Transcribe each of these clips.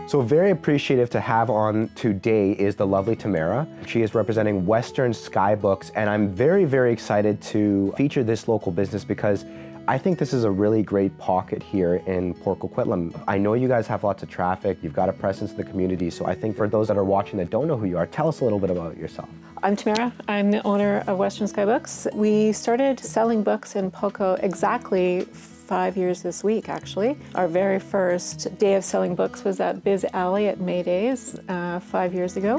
So very appreciative to have on today is the lovely Tamara. She is representing Western Skybooks, and I'm very, very excited to feature this local business because I think this is a really great pocket here in Port Coquitlam. I know you guys have lots of traffic, you've got a presence in the community, so I think for those that are watching that don't know who you are, tell us a little bit about yourself. I'm Tamara. I'm the owner of Western Skybooks. We started selling books in Poco exactly 5 years this week, actually. Our very first day of selling books was at Biz Alley at May Days 5 years ago.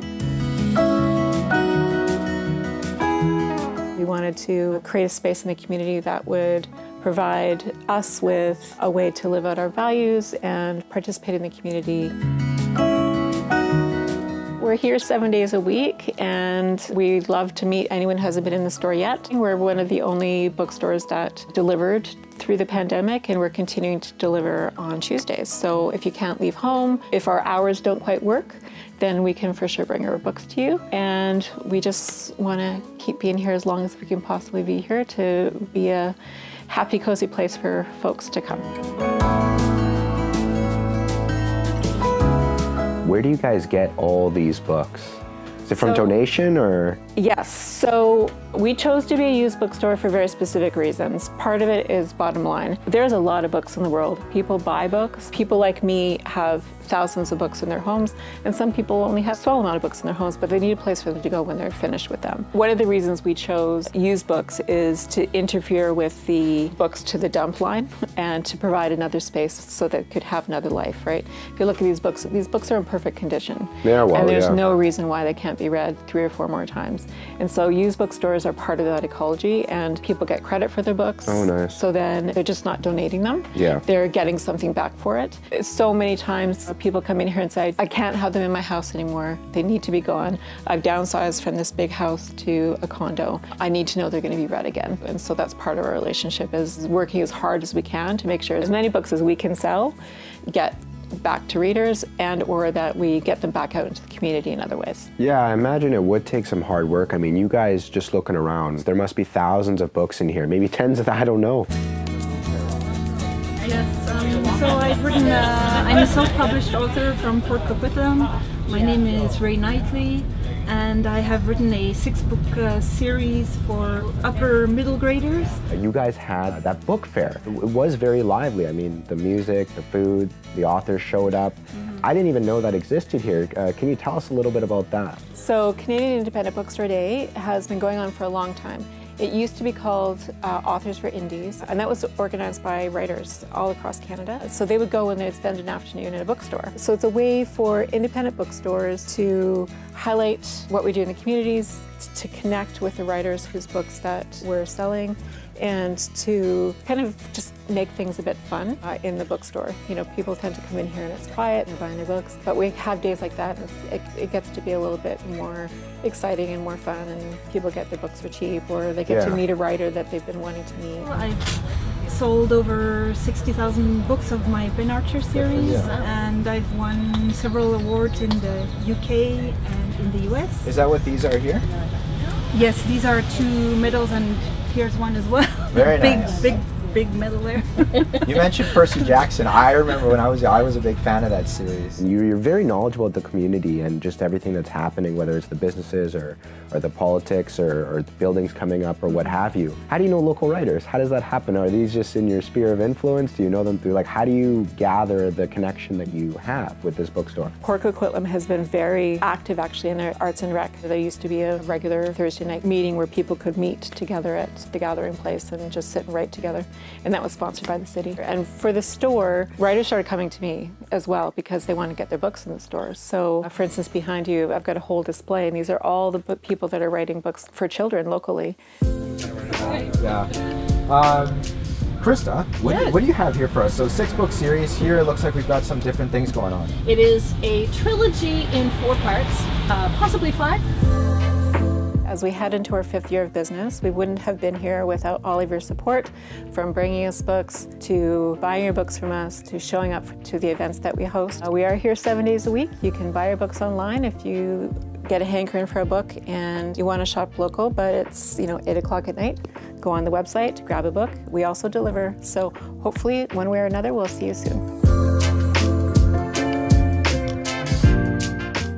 We wanted to create a space in the community that would provide us with a way to live out our values and participate in the community. We're here 7 days a week, and we'd love to meet anyone who hasn't been in the store yet. We're one of the only bookstores that delivered through the pandemic, and we're continuing to deliver on Tuesdays. So if you can't leave home, if our hours don't quite work, then we can for sure bring our books to you. And we just want to keep being here as long as we can possibly be here to be a happy, cozy place for folks to come. Where do you guys get all these books? Is it from donation or? Yes, so we chose to be a used bookstore for very specific reasons. Part of it is bottom line. There's a lot of books in the world. People buy books. People like me have thousands of books in their homes, and some people only have a small amount of books in their homes, but they need a place for them to go when they're finished with them. One of the reasons we chose used books is to interfere with the books to the dump line and to provide another space so that it could have another life, right? If you look at these books are in perfect condition. Yeah, well, and there's no reason why they can't be read 3 or 4 more times. And so used bookstores are part of that ecology, and people get credit for their books. Oh, nice. So then they're just not donating them. Yeah. They're getting something back for it. So many times people come in here and say, I can't have them in my house anymore. They need to be gone. I've downsized from this big house to a condo. I need to know they're going to be read again. And so that's part of our relationship, is working as hard as we can to make sure as many books as we can sell get back to readers, and or that we get them back out into the community in other ways. Yeah, I imagine it would take some hard work. I mean, you guys just looking around, there must be thousands of books in here, maybe tens of, I don't know. Yes, so I've written, I'm a self-published author from Port Coquitlam. My name is Ray Knightley, and I have written a 6-book series for upper middle graders. You guys had that book fair. It was very lively. I mean, the music, the food, the authors showed up. I didn't even know that existed here. Can you tell us a little bit about that? So Canadian Independent Bookstore Day has been going on for a long time. It used to be called Authors for Indies, and that was organized by writers all across Canada. So they would go and they'd spend an afternoon in a bookstore. So it's a way for independent bookstores to highlight what we do in the communities, to connect with the writers whose books that we're selling, and to kind of just make things a bit fun in the bookstore. You know, people tend to come in here and it's quiet and they're buying their books, but we have days like that, and it gets to be a little bit more exciting and more fun, and people get their books for cheap, or they get to meet a writer that they've been wanting to meet. I've sold over 60,000 books of my Ben Archer series, and I've won several awards in the UK and in the US. Is that what these are here? Yes, these are 2 medals, and here's one as well. Very nice. Big medal there. You mentioned Percy Jackson. I remember when I was a big fan of that series. You're very knowledgeable of the community and just everything that's happening, whether it's the businesses or the politics or the buildings coming up or what have you. How do you know local writers? How does that happen? Are these just in your sphere of influence? Do you know them through, like, how do you gather the connection that you have with this bookstore? Port Coquitlam has been very active actually in their arts and rec. There used to be a regular Thursday night meeting where people could meet together at the gathering place and just sit and write together. And that was sponsored by the city. And for the store, writers started coming to me as well because they want to get their books in the store. So for instance, behind you, I've got a whole display, and these are all the people that are writing books for children locally. Yeah. Krista, what do you have here for us? So 6-book series here. It looks like we've got some different things going on. It is a trilogy in 4 parts, possibly 5. As we head into our 5th year of business, we wouldn't have been here without all of your support, from bringing us books, to buying your books from us, to showing up to the events that we host. We are here 7 days a week. You can buy your books online if you get a hankering for a book and you want to shop local, but it's 8 o'clock at night. Go on the website, grab a book. We also deliver. So hopefully, one way or another, we'll see you soon.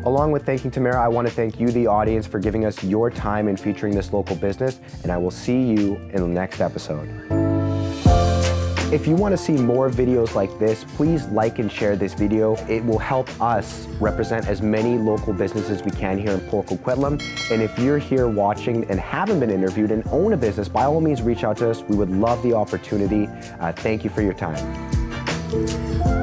Along with thanking Tamara, I want to thank you, the audience, for giving us your time in featuring this local business, and I will see you in the next episode. If you want to see more videos like this, please like and share this video. It will help us represent as many local businesses as we can here in Port Coquitlam. And if you're here watching and haven't been interviewed and own a business, by all means reach out to us. We would love the opportunity. Thank you for your time.